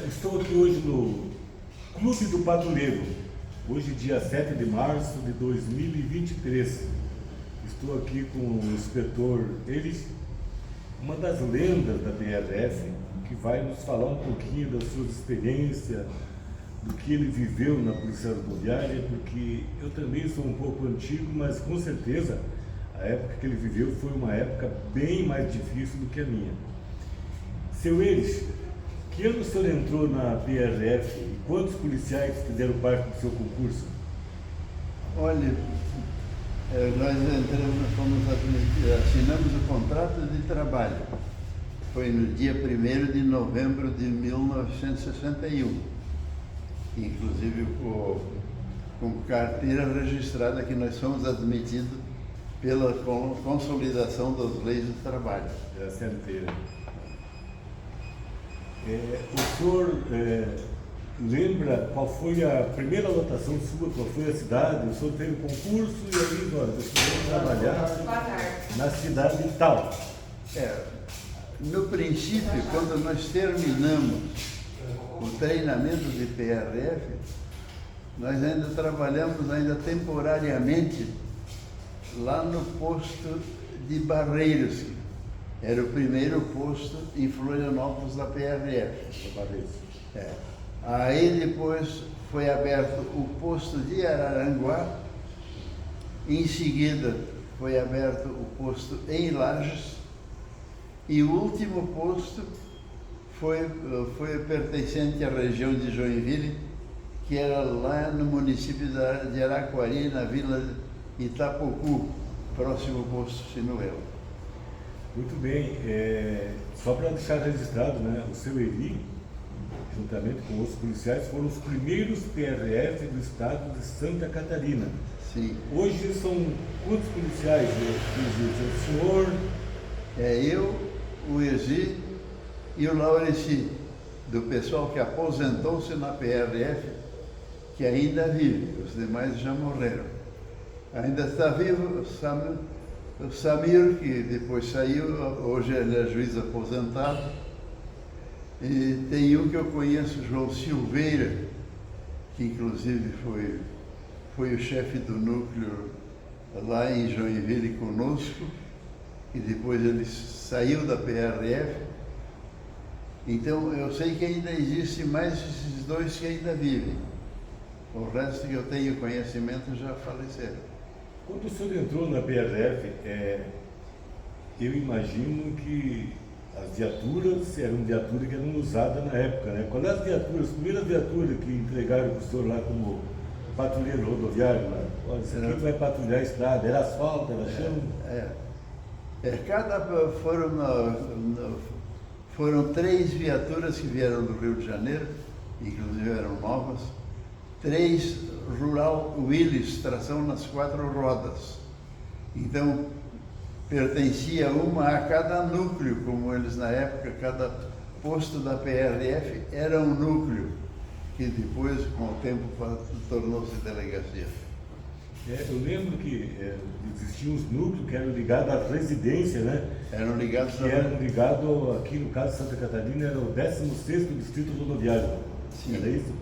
Estou aqui hoje no Clube do Patrulheiro, hoje dia 7 de março de 2023. Estou aqui com o inspetor Elis, uma das lendas da PRF, que vai nos falar um pouquinho das suas experiências, do que ele viveu na Polícia Rodoviária, porque eu também sou um pouco antigo, mas com certeza a época que ele viveu foi uma época bem mais difícil do que a minha. Seu Elis, que ano o senhor entrou na PRF e quantos policiais fizeram parte do seu concurso? Olha, nós assinamos o contrato de trabalho. Foi no dia 1º de novembro de 1961. Inclusive com carteira registrada, que nós somos admitidos pela consolidação das leis do trabalho. Da CLT. O senhor lembra qual foi a primeira lotação sua, qual foi a cidade? O senhor teve concurso e aí, olha, você foi trabalhar na cidade tal. No princípio, quando nós terminamos o treinamento de PRF, nós ainda trabalhamos temporariamente lá no posto de Barreiros, que era o primeiro posto em Florianópolis da PRF. Aí depois foi aberto o posto de Araranguá, em seguida foi aberto o posto em Lages, e o último posto foi pertencente à região de Joinville, que era lá no município de Araquari, na vila de Itapocu, próximo ao posto Sinuelo. Muito bem, só para deixar registrado, né, o seu Eli, juntamente com outros policiais, foram os primeiros PRF do estado de Santa Catarina. Sim. Hoje são quantos policiais? O senhor? Eu, o Ezi e o Laureci, do pessoal que aposentou-se na PRF, que ainda vive, os demais já morreram. Ainda está vivo o Samir, que depois saiu, hoje ele é juiz aposentado. E tem um que eu conheço, João Silveira, que inclusive foi o chefe do núcleo lá em Joinville conosco, e depois ele saiu da PRF. Então eu sei que ainda existe mais esses dois que ainda vivem. O resto que eu tenho conhecimento já faleceram. Quando o senhor entrou na PRF, eu imagino que as viaturas eram viaturas que eram usadas na época, né? Qual é as viaturas, as primeiras viaturas que entregaram para o senhor lá como patrulheiro rodoviário? Lá? Olha, isso aqui vai patrulhar a estrada, era asfalto, era chão? Foram 3 viaturas que vieram do Rio de Janeiro, inclusive eram novas, 3 Rural Willys, tração nas 4 rodas. Então, pertencia uma a cada núcleo, como eles na época, cada posto da PRF era um núcleo, que depois, com o tempo, tornou-se delegacia. Eu lembro que existiam os núcleos que eram ligados à residência, né? Eram ligados aqui no caso de Santa Catarina, era o 16º Distrito Rodoviário. Sim. Era isso?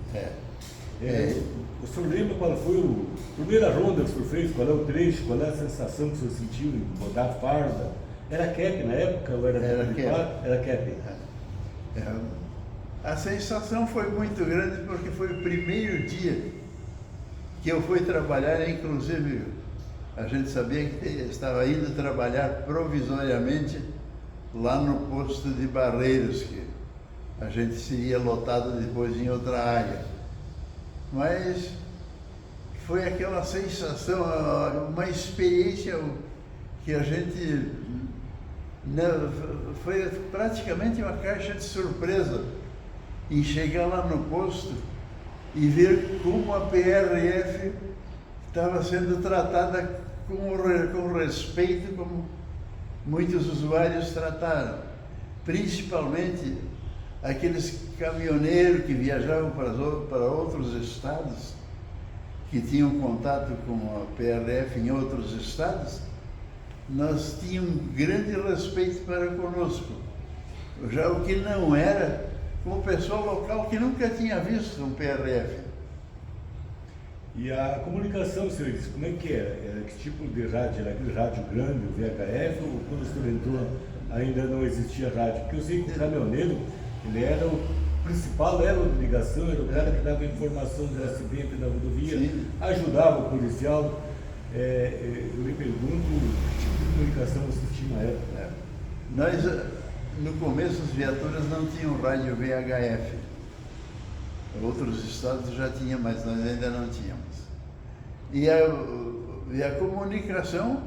O senhor lembra qual foi a primeira ronda que o senhor fez? Qual é o trecho? Qual é a sensação que o senhor sentiu em botar farda? Era cap na época ou era cap? Era cap. A sensação foi muito grande porque foi o primeiro dia que eu fui trabalhar, inclusive a gente sabia que estava indo trabalhar provisoriamente lá no posto de Barreiros, que a gente seria lotado depois em outra área. Mas foi aquela sensação, uma experiência que a gente... Foi praticamente uma caixa de surpresa em chegar lá no posto e ver como a PRF estava sendo tratada com respeito, como muitos usuários trataram. Principalmente aqueles caminhoneiros que viajavam para outros estados, que tinham contato com a PRF em outros estados, nós tínhamos grande respeito para conosco. Já o que não era, com o pessoal local que nunca tinha visto um PRF. E a comunicação, senhor Elis, como é que era? Era que tipo de rádio? Era aquele rádio grande, o VHF, ou quando o senhor entrou ainda não existia rádio? Porque eu sei que o caminhoneiro, ele era o principal elo de ligação, era o cara que dava informação do acidente da rodovia, Sim. ajudava o policial. Eu lhe pergunto, que tipo de comunicação você tinha na época? Nós, no começo, as viaturas não tinham rádio VHF. Outros estados já tinham, mas nós ainda não tínhamos. E a comunicação,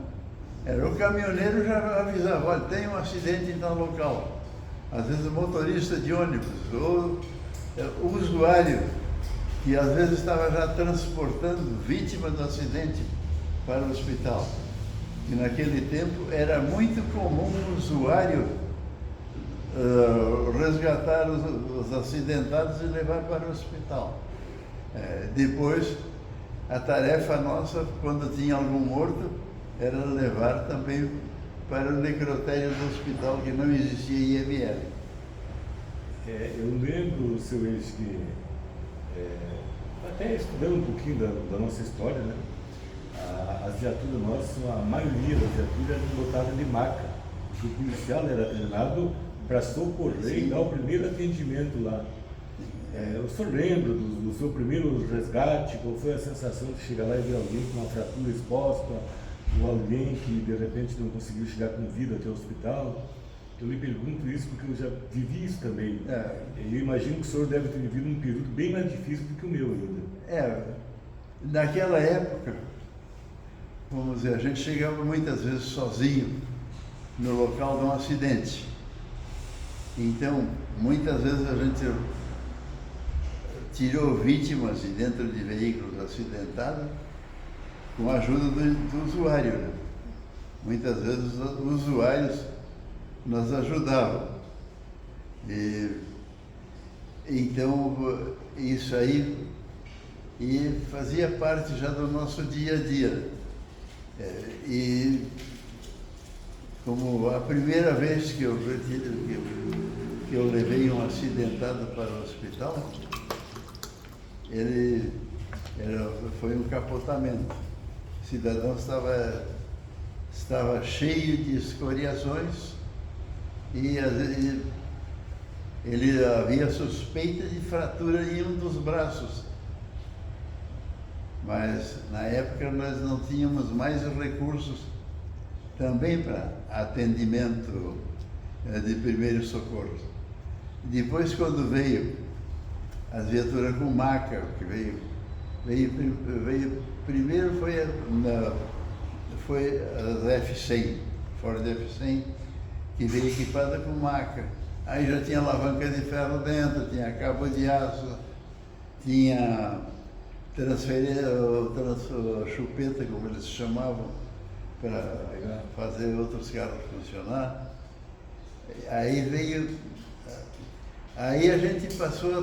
era o caminhoneiro já avisava, olha, tem um acidente em tal local. Às vezes o motorista de ônibus, ou o usuário, que às vezes estava já transportando vítima do acidente para o hospital. E naquele tempo era muito comum o usuário resgatar os acidentados e levar para o hospital. Depois, a tarefa nossa, quando tinha algum morto, era levar também para o necrotério do hospital, que não existia IML. Eu lembro, seu ex, que até estudando um pouquinho da nossa história, né? As viaturas nossas, a maioria das viaturas eram lotadas de maca. O policial era treinado para socorrer e dar o primeiro atendimento lá. O senhor lembra do seu primeiro resgate? Qual foi a sensação de chegar lá e ver alguém com uma fratura exposta, ou alguém que de repente não conseguiu chegar com vida até o hospital? Eu lhe pergunto isso porque eu já vivi isso também. Eu imagino que o senhor deve ter vivido um período bem mais difícil do que o meu ainda. Naquela época, vamos dizer, a gente chegava muitas vezes sozinho no local de um acidente. Então, muitas vezes a gente tirou vítimas de dentro de veículos acidentados com a ajuda do usuário, né? Muitas vezes os usuários nos ajudavam. Então, isso aí fazia parte já do nosso dia a dia. Como a primeira vez que eu levei um acidentado para o hospital, foi um capotamento. O cidadão estava cheio de escoriações e ele havia suspeita de fratura em um dos braços. Mas na época nós não tínhamos mais recursos também para atendimento de primeiros socorros. Depois, quando veio as viaturas com maca, que veio primeiro foi as F100, Ford F100, que veio equipada com maca. Aí já tinha alavanca de ferro dentro, tinha cabo de aço, tinha chupeta, como eles chamavam, para fazer outros carros funcionar. Aí a gente passou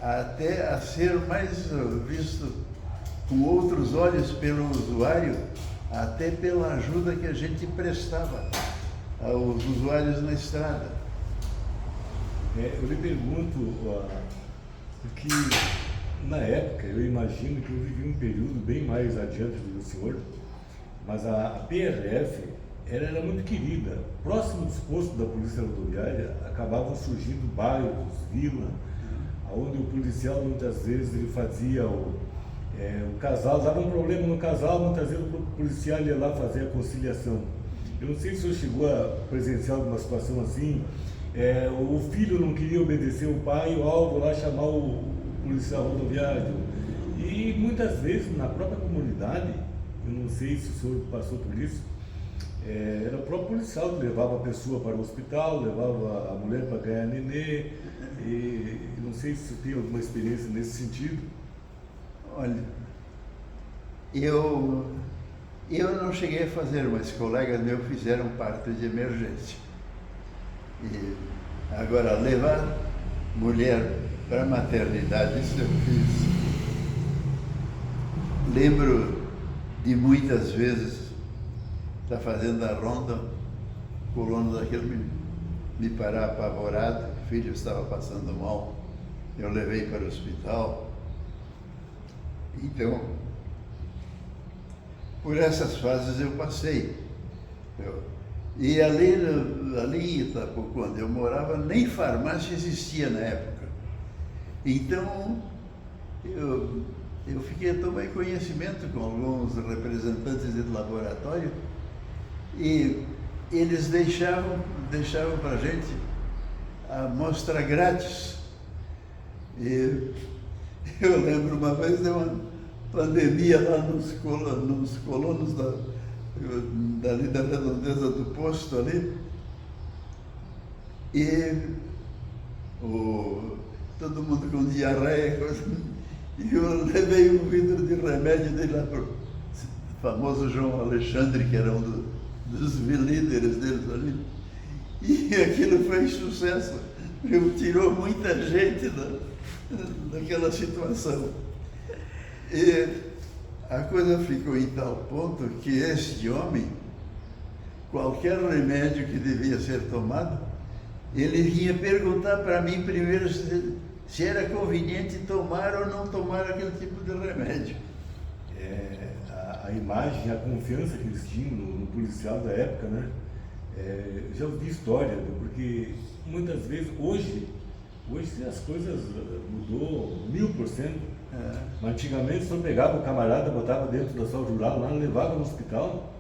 até a ser mais visto com outros olhos pelo usuário, até pela ajuda que a gente prestava aos usuários na estrada. Eu lhe pergunto, porque na época eu imagino que eu vivi um período bem mais adiante do senhor, mas a PRF era muito querida. Próximo dos postos da Polícia Rodoviária acabavam surgindo bairros, vilas, onde o policial muitas vezes ele fazia o casal, dava um problema no casal, muitas vezes o policial ia lá fazer a conciliação. Eu não sei se o senhor chegou a presenciar alguma situação assim, o filho não queria obedecer o pai, o alvo lá chamar o policial rodoviário. E muitas vezes na própria comunidade, eu não sei se o senhor passou por isso, era o próprio policial que levava a pessoa para o hospital, levava a mulher para ganhar nenê, e não sei se você tem alguma experiência nesse sentido. Olha, eu não cheguei a fazer, mas colegas meus fizeram parto de emergência. E agora, levar mulher para a maternidade, isso eu fiz. Lembro de muitas vezes estar fazendo a ronda, colono daquele menino. me parar apavorado, o filho estava passando mal, eu levei para o hospital. Então, por essas fases eu passei. E ali em Itapu, quando eu morava, nem farmácia existia na época. Então, eu tomei conhecimento com alguns representantes de laboratório e eles deixavam para a gente a amostra grátis. E eu lembro uma vez de uma pandemia lá nos colonos dali da redondeza do posto ali, e todo mundo com diarreia, e eu levei um vidro de remédio dele lá para o famoso João Alexandre, que era um dos líderes deles ali, e aquilo fez sucesso, tirou muita gente daquela situação. E a coisa ficou em tal ponto que este homem, qualquer remédio que devia ser tomado, ele vinha perguntar para mim primeiro se era conveniente tomar ou não tomar aquele tipo de remédio. A imagem, a confiança que eles tinham no policial da época, né? Já ouvi história, porque muitas vezes, hoje as coisas mudou 1000%. Mas antigamente só pegava o camarada, botava dentro da sala rural, lá levava no hospital,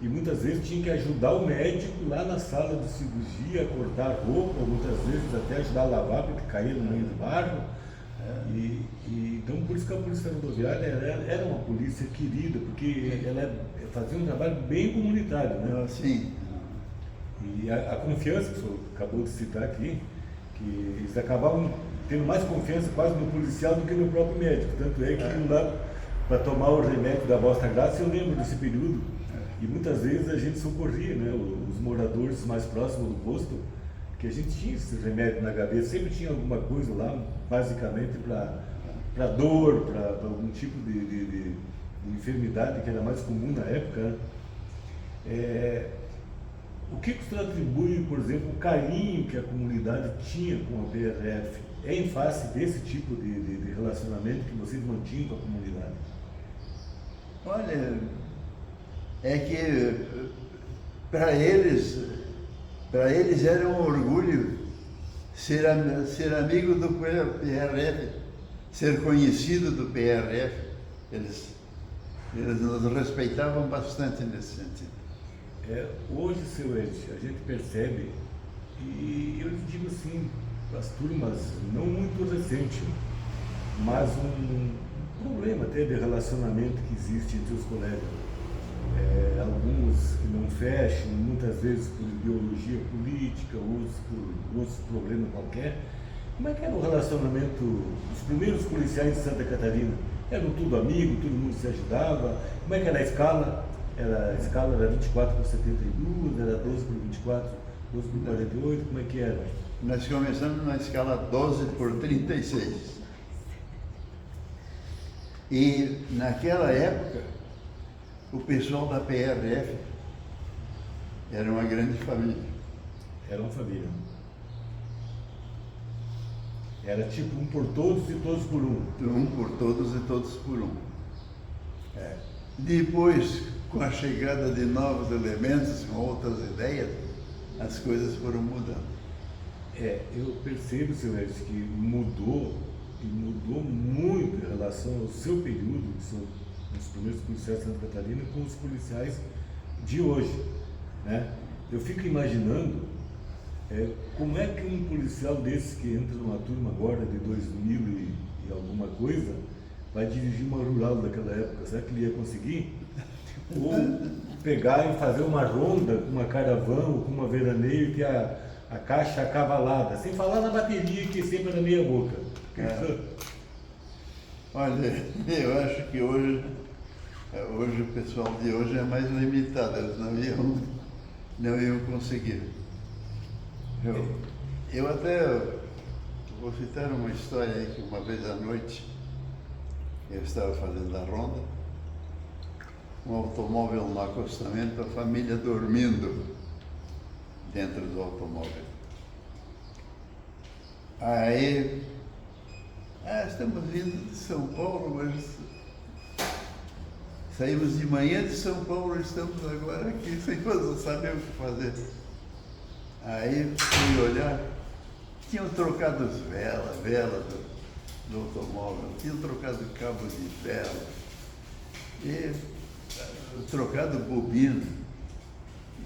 e muitas vezes tinha que ajudar o médico lá na sala de cirurgia a cortar roupa, muitas vezes até ajudar a lavar porque caía no meio do barro. Então por isso que a polícia rodoviária era uma polícia querida, porque ela fazia um trabalho bem comunitário, né? Sim. E a confiança que o senhor acabou de citar aqui, que eles acabavam tendo mais confiança quase no policial do que no próprio médico. Tanto é que iam lá para tomar o remédio da Bosta Graça, eu lembro desse período, e muitas vezes a gente socorria, né, os moradores mais próximos do posto, que a gente tinha esse remédio na gaveta, sempre tinha alguma coisa lá, basicamente para dor, para algum tipo de enfermidade que era mais comum na época, né? O que o senhor atribui, por exemplo, o carinho que a comunidade tinha com a PRF em face desse tipo de relacionamento que vocês mantinham com a comunidade? Olha, é que para eles era um orgulho ser amigo do PRF, ser conhecido do PRF. Eles nos respeitavam bastante nesse sentido. Hoje, seu Edson, a gente percebe, e eu digo assim, as turmas não muito recentes, mas um problema até de relacionamento que existe entre os colegas. Alguns que não fecham, muitas vezes por ideologia política, outros por outros problemas qualquer. Como é que era o relacionamento dos primeiros policiais de Santa Catarina? Eram tudo amigo, todo mundo se ajudava? Como é que era a escala? A escala era 24 por 72, era 12 por 24, 12 por 48, como é que era? Nós começamos na escala 12 por 36. E naquela época, o pessoal da PRF era uma grande família. Era uma família. Era tipo um por todos e todos por um. Um por todos e todos por um. Depois, com a chegada de novos elementos, com outras ideias, as coisas foram mudando. Eu percebo, seu Edson, que mudou, e mudou muito em relação ao seu período, que são os primeiros policiais de Santa Catarina, com os policiais de hoje, né? Eu fico imaginando como é que um policial desse que entra numa turma agora de 2000 e alguma coisa, vai dirigir uma rural daquela época. Será que ele ia conseguir? Ou pegar e fazer uma ronda com uma caravana ou com uma veraneio que a caixa acavalada, sem falar na bateria que sempre era meia boca. Olha, eu acho que hoje o pessoal de hoje é mais limitado, eles não iam conseguir. Eu até vou citar uma história aí que uma vez à noite eu estava fazendo a ronda, um automóvel no acostamento, a família dormindo dentro do automóvel. Aí, estamos vindo de São Paulo, mas saímos de manhã de São Paulo, estamos agora aqui sem saber o que fazer. Aí fui olhar, tinham trocado as velas do automóvel, tinham trocado cabo de vela, e trocado bobina,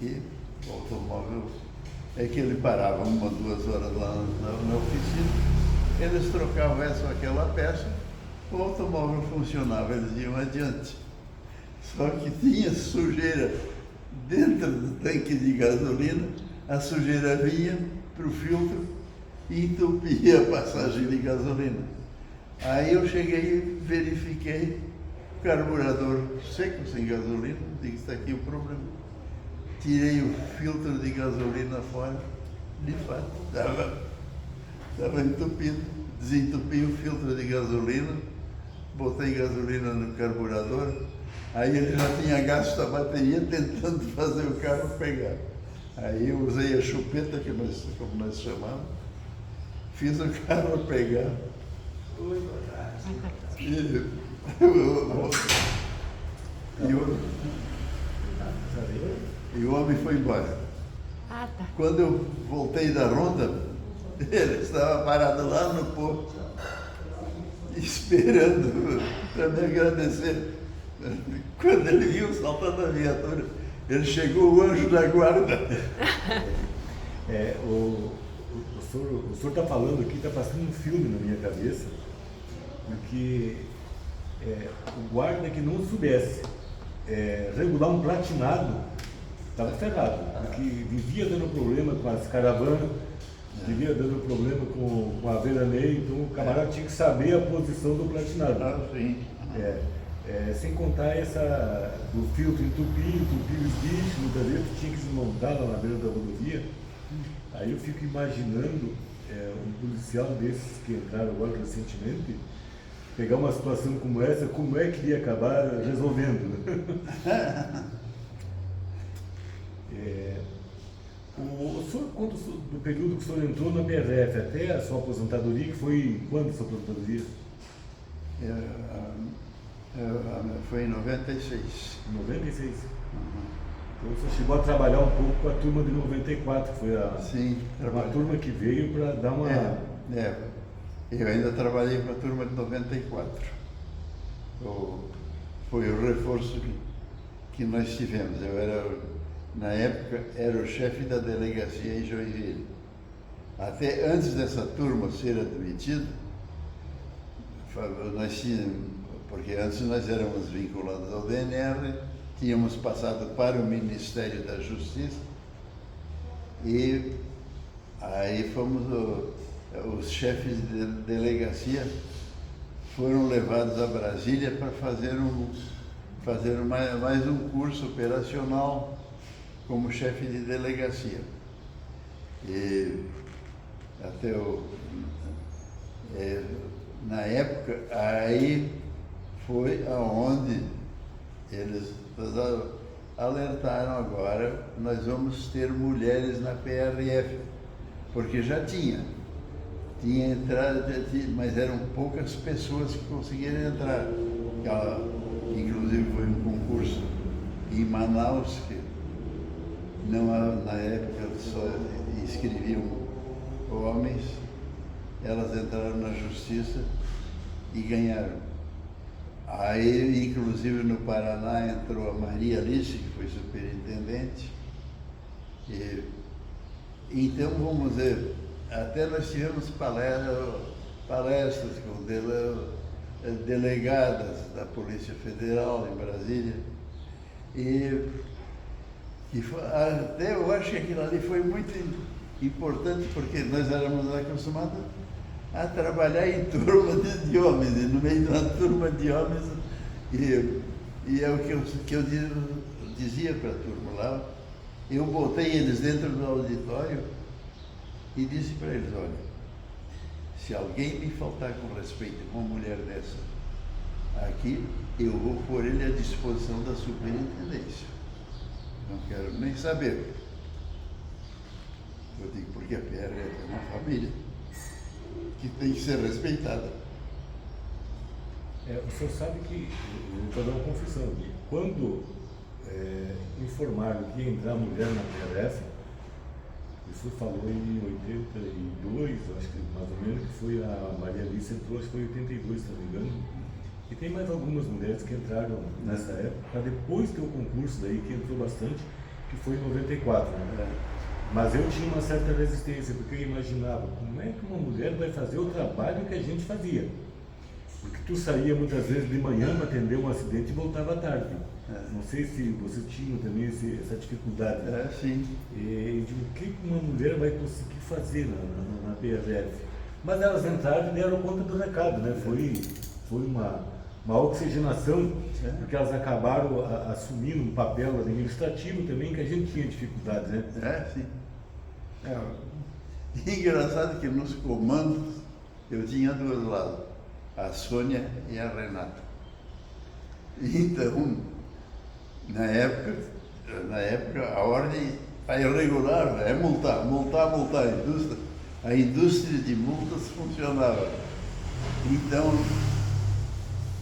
e o automóvel, é que ele parava 1 ou 2 horas lá na oficina, eles trocavam essa ou aquela peça, o automóvel funcionava, eles iam adiante. Só que tinha sujeira dentro do tanque de gasolina, a sujeira vinha para o filtro e entupia a passagem de gasolina. Aí eu cheguei e verifiquei o carburador seco, sem gasolina, digo, está aqui o problema. Tirei o filtro de gasolina fora, de fato, estava entupido. Desentupi o filtro de gasolina, botei gasolina no carburador, aí ele já tinha gasto a bateria tentando fazer o carro pegar. Aí eu usei a chupeta, como nós chamamos, fiz o carro pegar. E o homem foi embora. Quando eu voltei da ronda, ele estava parado lá no posto, esperando para me agradecer. Quando ele viu saltando a viatura, ele chegou o anjo da guarda. O senhor está falando aqui, está passando um filme na minha cabeça, porque o guarda que não soubesse regular um platinado estava ferrado, porque vivia dando problema com as caravanas, vivia dando problema com a veraneia, então o camarada tinha que saber a posição do platinado. Sim. Sem contar essa do filtro entupir os bichos, muitas vezes tinha que desmontar lá na beira da rodovia. Aí eu fico imaginando um policial desses que entraram agora recentemente, pegar uma situação como essa, como é que ia acabar resolvendo, né? O senhor, do período que o senhor entrou na BRF até a sua aposentadoria, que foi quando a sua aposentadoria? Foi em 96. 96? Uhum. Então você chegou a trabalhar um pouco com a turma de 94, que foi Sim, uma turma que veio para dar uma... Eu ainda trabalhei com a turma de 94. Foi o reforço que nós tivemos. Na época, era o chefe da delegacia em Joinville. Até antes dessa turma ser admitida, nós tínhamos, porque antes nós éramos vinculados ao DNR, tínhamos passado para o Ministério da Justiça e aí os chefes de delegacia foram levados a Brasília para fazer mais um curso operacional como chefe de delegacia. E até na época, aí foi aonde eles alertaram agora, nós vamos ter mulheres na PRF, porque já tinha entrado, mas eram poucas pessoas que conseguiram entrar. Inclusive foi um concurso em Manaus, que não, na época só inscreviam homens, elas entraram na justiça e ganharam. Aí, inclusive no Paraná, entrou a Maria Alice, que foi superintendente. Então, vamos ver, até nós tivemos palestras com delegadas da Polícia Federal em Brasília. Até eu acho que aquilo ali foi muito importante, porque nós éramos acostumados a trabalhar em turma de homens, e no meio de uma turma de homens, e é o que eu dizia para a turma lá, eu botei eles dentro do auditório e disse para eles, olha, se alguém me faltar com respeito com uma mulher dessa aqui, eu vou pôr ele à disposição da superintendência. Não quero nem saber. Eu digo, porque a PRF é uma família. que tem que ser respeitada. O senhor sabe que, eu vou dar uma confissão aqui, quando informaram que ia entrar mulher na PRF, isso falou em 82, acho que mais ou menos, que foi a Maria Alice entrou, acho que foi em 82, se não me engano. E tem mais algumas mulheres que entraram nessa época, para depois ter o concurso daí, que entrou bastante, que foi em 94, né? Mas eu tinha uma certa resistência, porque eu imaginava, como é que uma mulher vai fazer o trabalho que a gente fazia? Porque tu saía muitas vezes de manhã para atender um acidente e voltava à tarde. Não sei se você tinha também essa dificuldade. Sim. E de o que uma mulher vai conseguir fazer na PRF? Mas elas entraram e deram conta do recado, né? Foi uma oxigenação, porque elas acabaram assumindo um papel administrativo também, que a gente tinha dificuldade, né? Sim. Engraçado que nos comandos eu tinha duas lados, a Sônia e a Renata. Então, na época a ordem irregular é multar. A indústria de multas funcionava. Então,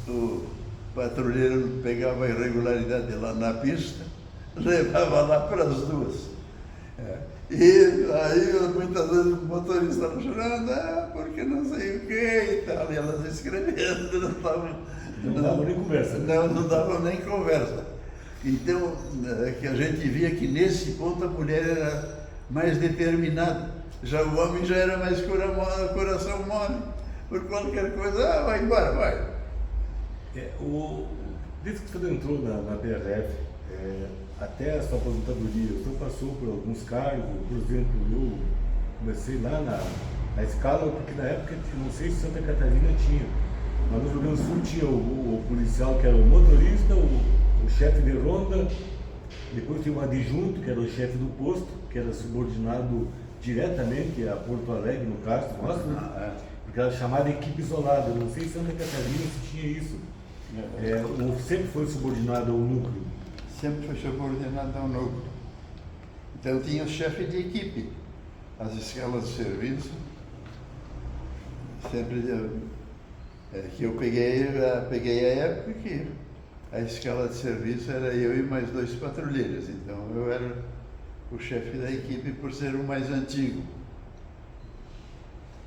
o patrulheiro pegava a irregularidade lá na pista, levava lá para as duas. E aí muitas vezes o motorista estava chorando, porque não sei o que e tal, e elas escrevendo, não davam nem conversa. Não davam nem conversa. Então, que a gente via que nesse ponto a mulher era mais determinada, já o homem já era mais coração mole, por qualquer coisa, vai embora, vai. Desde que você entrou na PRF, até a sua aposentadoria, o senhor passou por alguns cargos, por exemplo, eu comecei lá na escala, porque na época, não sei se Santa Catarina tinha, mas no Rio Grande do Sul tinha o policial que era o motorista, o chefe de ronda, depois tinha o adjunto, que era o chefe do posto, que era subordinado diretamente a Porto Alegre, no Castro, porque era chamada equipe isolada, não sei se Santa Catarina se tinha isso. Sempre foi subordinado ao núcleo? Sempre foi subordinado ao núcleo. Então tinha o chefe de equipe, as escalas de serviço. Sempre que eu peguei a época que a escala de serviço era eu e mais 2 patrulheiros. Então eu era o chefe da equipe por ser o mais antigo.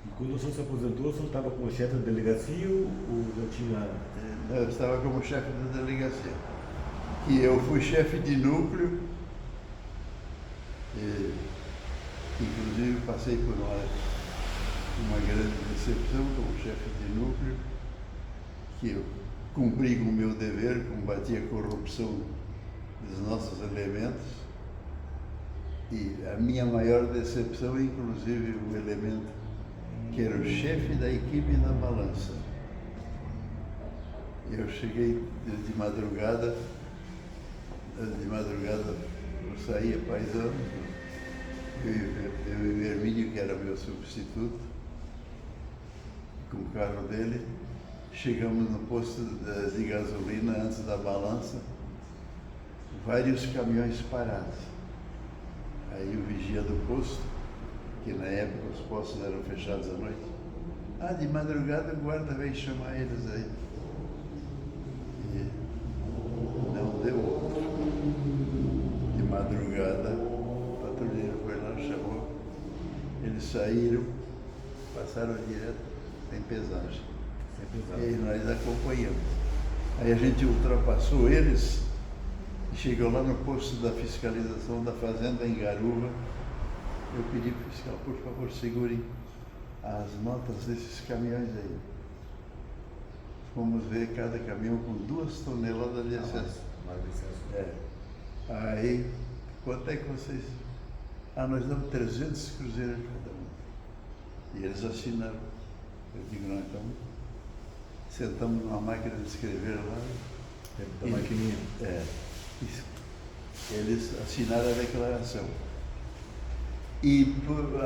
E quando o senhor se aposentou, o senhor estava como chefe da delegacia ou já tinha... Eu estava como chefe da delegacia. Que eu fui chefe de núcleo, inclusive passei por uma grande decepção como chefe de núcleo, que eu cumpri com o meu dever, combati a corrupção dos nossos elementos, e a minha maior decepção, inclusive, o elemento que era o chefe da equipe da balança. Eu cheguei de madrugada eu saía paisano, eu e Hermínio, que era meu substituto, com o carro dele, chegamos no posto de gasolina antes da balança, vários caminhões parados. Aí o vigia do posto, que na época os postos eram fechados à noite, de madrugada o guarda veio chamar eles aí. E não deu outro. De madrugada, o patrulheiro foi lá, chamou, eles saíram, passaram direto, sem pesagem. E aí nós acompanhamos. Aí a gente ultrapassou eles e chegou lá no posto da fiscalização da fazenda em Garuva. Eu pedi para o fiscal, por favor, segurem as notas desses caminhões aí. Fomos ver cada caminhão com 2 toneladas de excesso. Aí, quanto é que vocês... nós damos 300 cruzeiros cada um. E eles assinaram. Eu digo, não, então, sentamos numa máquina de escrever lá. Da maquininha. Eles assinaram a declaração. E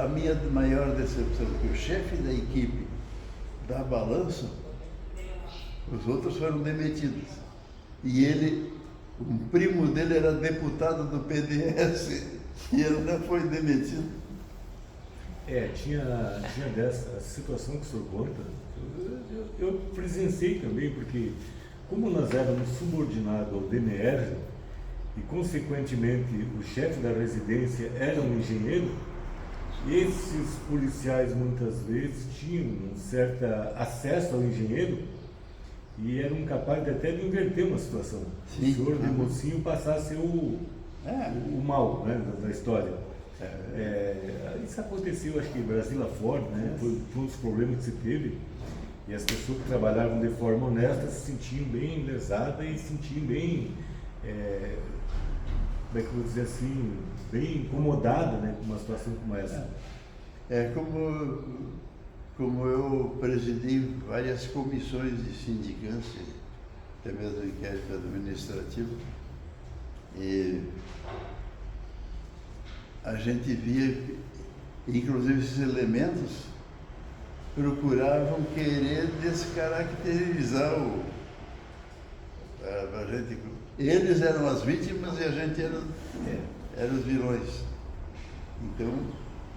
a minha maior decepção, que o chefe da equipe da balança, os outros foram demitidos. E ele, um primo dele era deputado do PDS, e ele não foi demitido. Tinha dessa situação que o senhor conta. Eu presenciei também, porque como nós éramos subordinados ao DMR e, consequentemente, o chefe da residência era um engenheiro, esses policiais muitas vezes tinham um certo acesso ao engenheiro e eram capazes até de inverter uma situação. Sim. O senhor de mocinho passasse a ser o mal, né, da história. Isso aconteceu, acho que em Brasil afora, né? Foi um dos problemas que se teve. E as pessoas que trabalhavam de forma honesta se sentiam bem lesadas e se sentiam bem, como é que eu vou dizer assim, bem incomodadas, né, com uma situação como essa. Como eu presidi várias comissões de sindicância, até mesmo inquérito administrativo, e a gente via, inclusive esses elementos procuravam querer descaracterizar a gente. Eles eram as vítimas e a gente era os vilões. Então,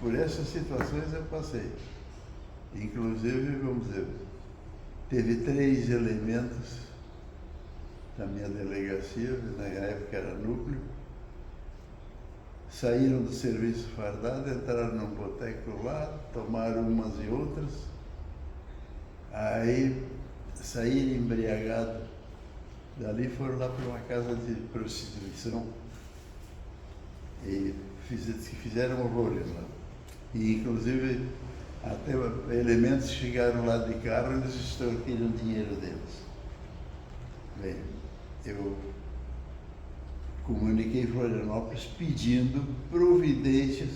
por essas situações eu passei. Inclusive, vamos dizer, teve 3 elementos da minha delegacia, na época era núcleo, saíram do serviço fardado, entraram num boteco lá, tomaram umas e outras, aí saíram embriagados, dali foram lá para uma casa de prostituição e fizeram horrores lá. E inclusive até elementos chegaram lá de carro, eles extorquiram o dinheiro deles. Bem, eu comuniquei em Florianópolis pedindo providências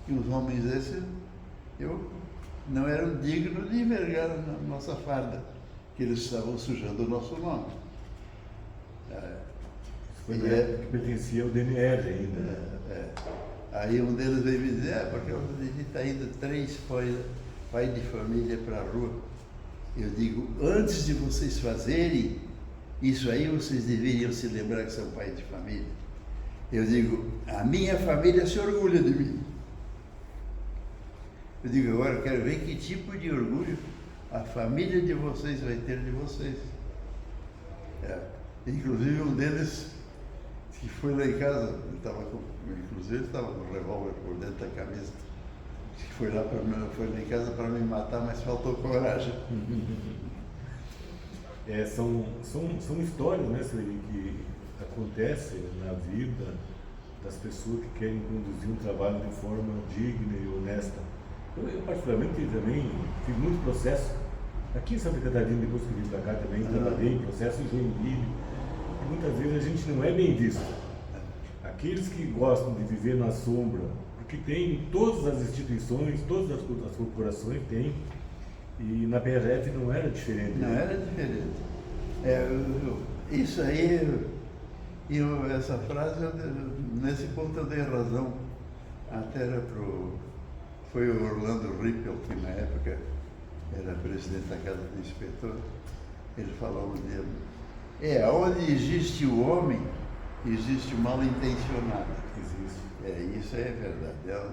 que os homens esses não eram dignos de envergar a nossa farda, que eles estavam sujando o nosso nome. Foi na época que pertencia ao DNR ainda. Aí um deles veio me dizer, porque a gente está indo 3 pais de família para a rua. Eu digo, antes de vocês fazerem isso aí, vocês deveriam se lembrar que são pais de família. Eu digo, a minha família se orgulha de mim. Eu digo, agora eu quero ver que tipo de orgulho a família de vocês vai ter de vocês. Inclusive um deles, que foi lá em casa, inclusive estava com um revólver por dentro da camisa, que foi lá em casa para me matar, mas faltou coragem. São histórias, né, que acontecem na vida das pessoas que querem conduzir um trabalho de forma digna e honesta. Eu particularmente também fiz muito processo. Aqui em Santa Catarina, depois que vim para cá também, trabalhei em processo em Joinville. E muitas vezes a gente não é bem visto. Aqueles que gostam de viver na sombra, porque tem todas as instituições, todas as corporações têm, e na PRF não era diferente. Não era diferente. Isso aí, essa frase, nesse ponto eu dei razão. Até foi o Orlando Rippel, que na época era presidente da Casa do Inspetor. Ele falou um dia, onde existe o homem, existe o mal intencionado. Existe. Isso é verdade.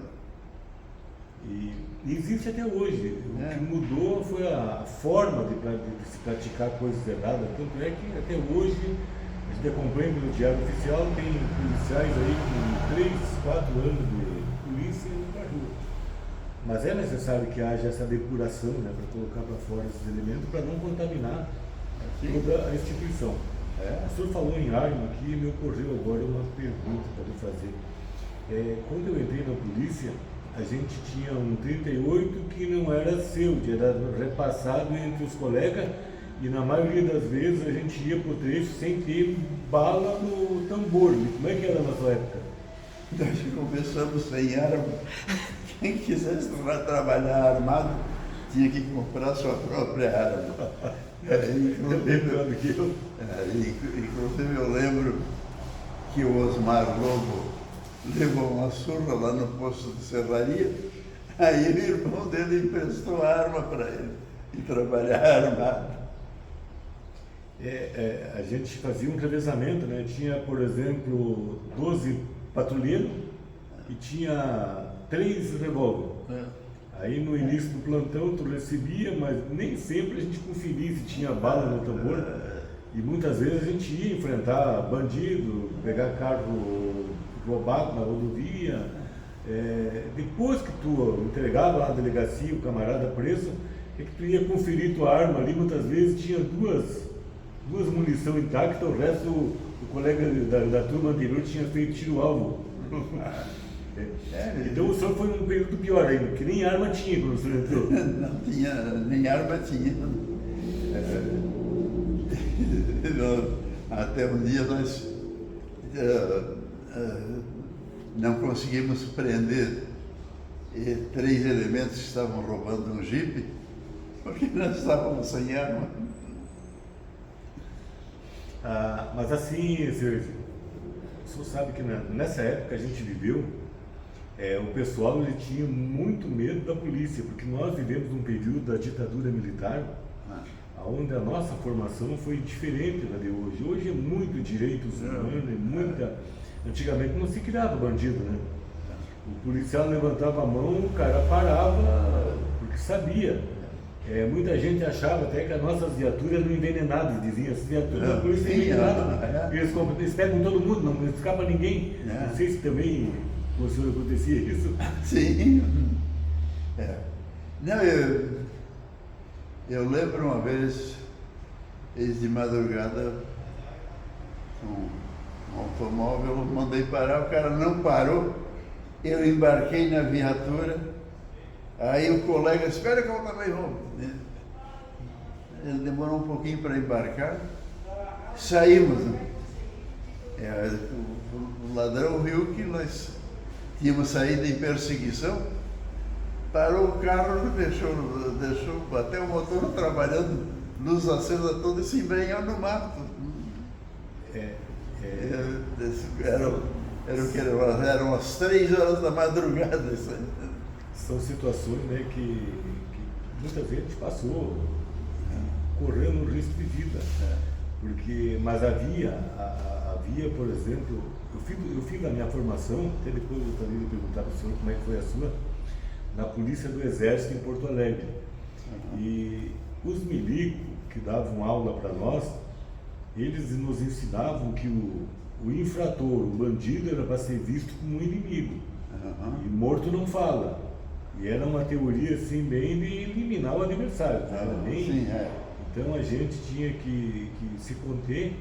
E existe até hoje. O que mudou foi a forma de se praticar coisas erradas. Tanto é que até hoje, a gente acompanha no Diário Oficial, tem policiais aí com 3, 4 anos de polícia na rua. Mas é necessário que haja essa depuração, né, para colocar para fora esses elementos, para não contaminar toda a instituição. O senhor falou em arma aqui e me ocorreu agora uma pergunta para lhe fazer. Quando eu entrei na polícia, a gente tinha um 38 que não era seu, que era repassado entre os colegas, e na maioria das vezes a gente ia para o trecho sem ter bala no tambor. Como é que era na sua época? Nós começamos sem arma. Quem quisesse trabalhar armado tinha que comprar sua própria arma. Inclusive eu lembro que o Osmar Lobo levou uma surra lá no posto de serraria, aí o irmão dele emprestou a arma para ele e trabalhar armado. A gente fazia um revezamento, né? Tinha, por exemplo, 12 patrulheiros e tinha 3 revólveres. Aí no início do plantão tu recebia, mas nem sempre a gente conferia se tinha bala no tambor. E muitas vezes a gente ia enfrentar bandido, pegar carro roubado na rodovia. Depois que tu entregava lá na delegacia o camarada preso, é que tu ia conferir tua arma ali, muitas vezes tinha duas munição intactas, o resto o colega da turma anterior tinha feito tiro-alvo. Então o senhor foi num período pior ainda, porque nem arma tinha quando o senhor entrou. Não tinha, nem arma tinha. Até um dia nós não conseguimos prender 3 elementos que estavam roubando um jipe, porque nós estávamos sem arma. Mas assim, senhor, o senhor sabe que nessa época a gente viveu, o pessoal ele tinha muito medo da polícia, porque nós vivemos um período da ditadura militar, onde a nossa formação foi diferente da de hoje. Hoje é muito direitos humanos, Antigamente não se criava bandido, né? O policial levantava a mão, o cara parava, porque sabia. Muita gente achava até que as nossas viaturas eram envenenadas, diziam as viaturas da polícia é envenenada. Eles pegam todo mundo, não escapa ninguém. Não sei se também com o senhor acontecia isso. Sim. Não, eu lembro uma vez, de madrugada, um automóvel, eu mandei parar, o cara não parou, eu embarquei na viatura, aí o colega, espera que eu também vou. Ele demorou um pouquinho para embarcar, saímos. O ladrão viu que nós tínhamos saído em perseguição, parou o carro, deixou até o motor trabalhando, luz acesa toda e se embrenhou no mato. Eram as 3 horas da madrugada. São situações, né, que muita gente passou correndo risco de vida. Mas havia, por exemplo, eu fiz a minha formação, até depois eu gostaria de perguntar para o senhor como é que foi a sua, na Polícia do Exército em Porto Alegre. E os milicos que davam aula para nós, eles nos ensinavam que o infrator, o bandido, era para ser visto como um inimigo. E morto não fala. E era uma teoria assim, bem de eliminar o adversário. Então a gente tinha que se conter.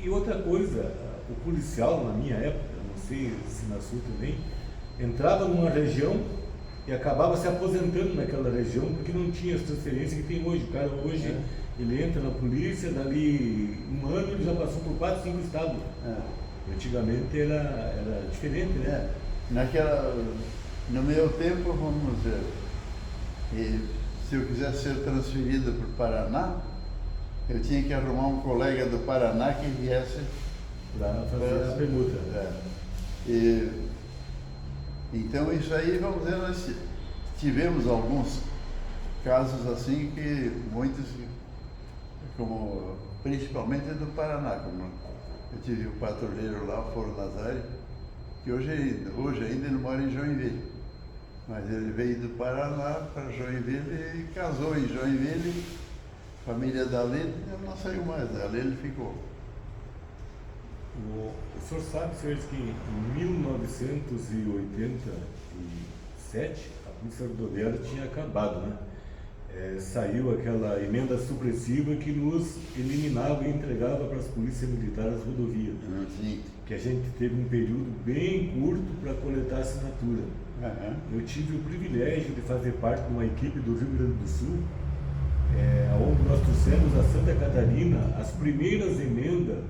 E outra coisa, o policial, na minha época, não sei se na sua também, entrava numa região e acabava se aposentando naquela região porque não tinha as transferências que tem hoje. O cara hoje, ele entra na polícia, dali um ano ele já passou por 4, 5 estados. Antigamente era diferente, né? No meu tempo, vamos dizer, se eu quisesse ser transferido para o Paraná, eu tinha que arrumar um colega do Paraná que viesse para fazer a permuta. Então isso aí, vamos dizer, nós tivemos alguns casos assim que muitos, principalmente do Paraná, como eu tive um patrulheiro lá, o Foro Nazário, que hoje ainda ele mora em Joinville, mas ele veio do Paraná para Joinville e casou em Joinville, família dali, ele não saiu mais, dali ele ficou. O senhor sabe, senhores, que em 1987 a Polícia Rodoviária tinha acabado, né? Saiu aquela emenda supressiva que nos eliminava e entregava para as polícias militares as rodovias. Que a gente teve um período bem curto para coletar assinatura. Eu tive o privilégio de fazer parte de uma equipe do Rio Grande do Sul, onde nós trouxemos a Santa Catarina as primeiras emendas.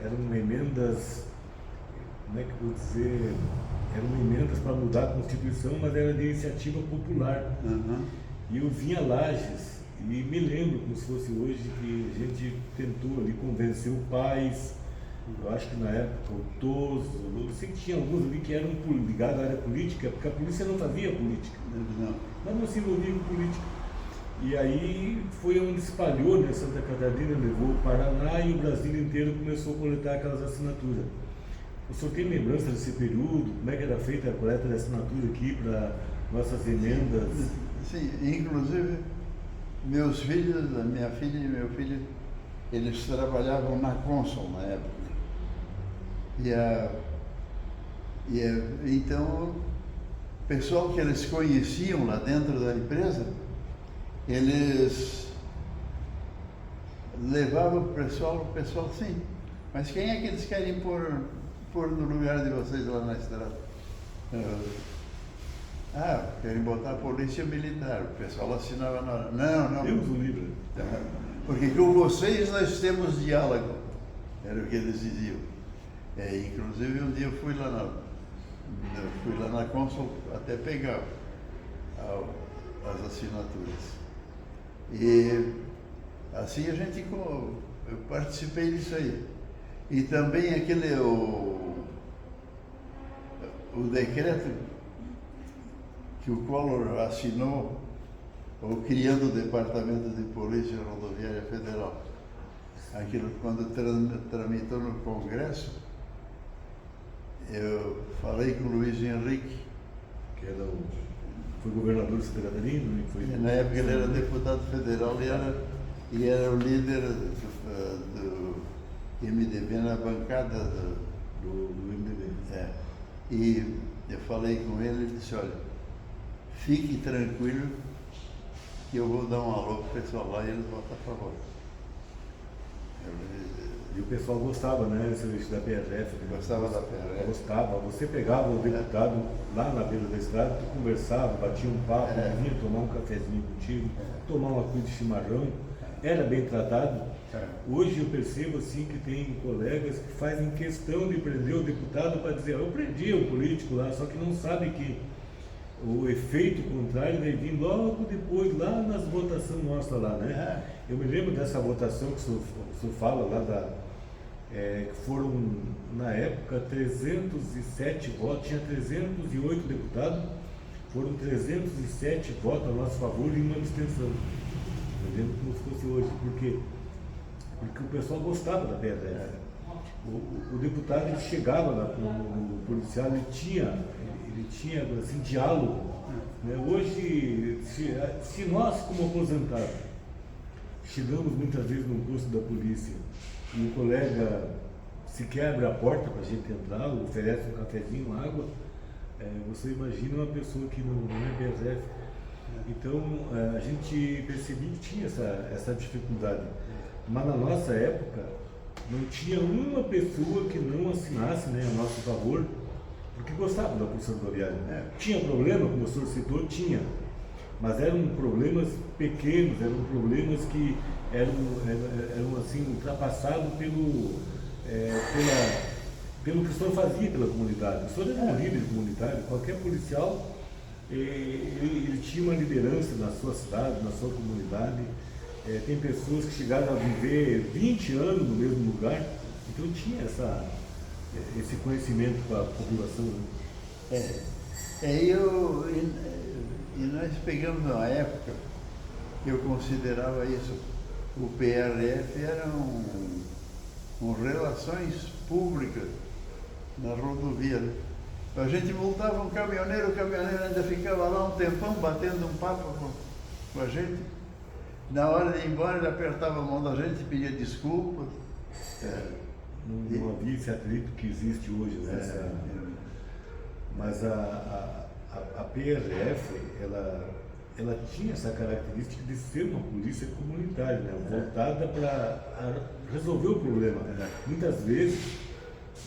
Eram emendas, como é que eu vou dizer, eram emendas para mudar a Constituição, mas era de iniciativa popular. E eu vinha a Lages e me lembro, como se fosse hoje, que a gente tentou ali convencer o Paes, eu acho que na época o Toso, eu sei que tinha alguns ali que eram ligados à área política, porque a polícia não fazia política, mas não se envolvia com política. E aí foi onde espalhou, né? Santa Catarina levou o Paraná e o Brasil inteiro começou a coletar aquelas assinaturas. O senhor tem lembrança desse período? Como é que era feita a coleta de assinatura aqui para nossas emendas? Sim, inclusive meus filhos, a minha filha e meu filho, eles trabalhavam na Consul na época. Então, o pessoal que eles conheciam lá dentro da empresa, eles levavam o pessoal sim. Mas quem é que eles querem pôr no lugar de vocês lá na estrada? Querem botar a polícia militar. O pessoal assinava na hora. Não. Deus o livre. Porque com vocês nós temos diálogo. Era o que eles diziam. Inclusive um dia eu fui lá na Consul até pegar as assinaturas. E assim eu participei disso aí. E também o decreto que o Collor assinou, criando o Departamento de Polícia Rodoviária Federal. Aquilo quando tramitou no Congresso, eu falei com o Luiz Henrique, Que foi governador de Santa Catarina, né? Na época ele era deputado federal e era o líder do MDB na bancada do MDB. E eu falei com ele e disse, olha, fique tranquilo que eu vou dar um alô pro pessoal lá e eles votam a favor. E o pessoal gostava, né, da PRF. Gostava da PRF. Gostava. Você pegava o deputado lá na beira da estrada, tu conversava, batia um papo, vinha tomar um cafezinho contigo, tomar uma cuia de chimarrão, era bem tratado. Hoje eu percebo assim que tem colegas que fazem questão de prender o deputado para dizer, eu prendi o político lá, só que não sabe que o efeito contrário vai vir logo depois, lá nas votações nossas lá, né? Eu me lembro dessa votação que o senhor fala lá que foram, na época, 307 votos, tinha 308 deputados, foram 307 votos a nosso favor e uma abstenção. Eu lembro como se fosse hoje, porque o pessoal gostava da PRF. O deputado ele chegava lá no policial, ele tinha assim, diálogo. Né? Hoje, se nós, como aposentados, chegamos muitas vezes num posto da polícia e o colega sequer abre a porta para a gente entrar, oferece um cafezinho, água, você imagina uma pessoa que não é PRF. Então, a gente percebia que tinha essa dificuldade. Mas na nossa época, não tinha uma pessoa que não assinasse, né, a nosso favor, porque gostava da Polícia Rodoviária. Tinha problema, como o senhor citou, tinha. Mas eram problemas pequenos, eram problemas que eram assim, ultrapassados pelo que o senhor fazia pela comunidade. O senhor era um líder comunitário, qualquer policial, ele tinha uma liderança na sua cidade, na sua comunidade. Tem pessoas que chegaram a viver 20 anos no mesmo lugar, então tinha esse conhecimento para a população. Né? E nós pegamos uma época que eu considerava isso, o PRF era relações públicas na rodovia. A gente multava um caminhoneiro, o caminhoneiro ainda ficava lá um tempão batendo um papo com a gente. Na hora de ir embora ele apertava a mão da gente e pedia desculpas. Não havia esse atrito que existe hoje, né? Mas a PRF, ela tinha essa característica de ser uma polícia comunitária, né? Voltada para resolver o problema. Muitas vezes,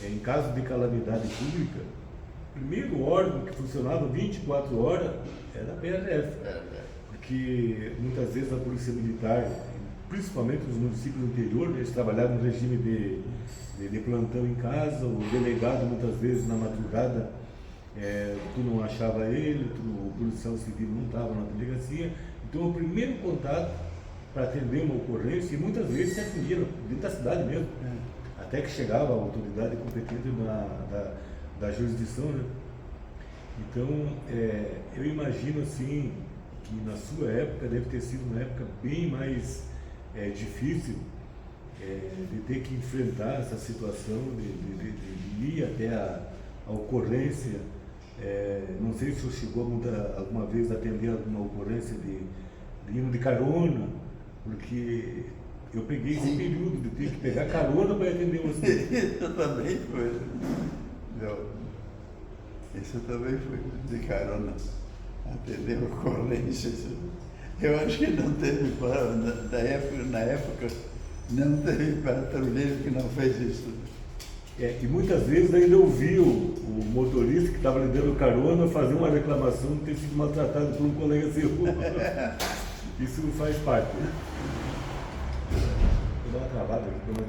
em caso de calamidade pública, o primeiro órgão que funcionava 24 horas era a PRF. Porque muitas vezes a Polícia Militar, principalmente nos municípios do interior, eles trabalhavam no regime de plantão em casa, o delegado muitas vezes na madrugada, tu não achava ele, o policial civil não estava na delegacia. Então o primeiro contato para atender uma ocorrência, e muitas vezes se atendia dentro da cidade mesmo, até que chegava a autoridade competente da jurisdição, né? Então eu imagino assim que na sua época deve ter sido uma época bem mais difícil, de ter que enfrentar essa situação, de ir até a ocorrência. Não sei se o senhor chegou alguma vez a atender alguma ocorrência de indo de carona, porque eu peguei esse período de ter que pegar carona para atender você. Isso também foi. Isso também foi de carona, atender ocorrências. Eu acho que não teve, na época, não teve patrulheiro que não fez isso. E muitas vezes ainda ouvi o motorista que estava lhe dando carona fazer uma reclamação de ter sido maltratado por um colega seu. Isso faz parte. Vou dar uma travada aqui.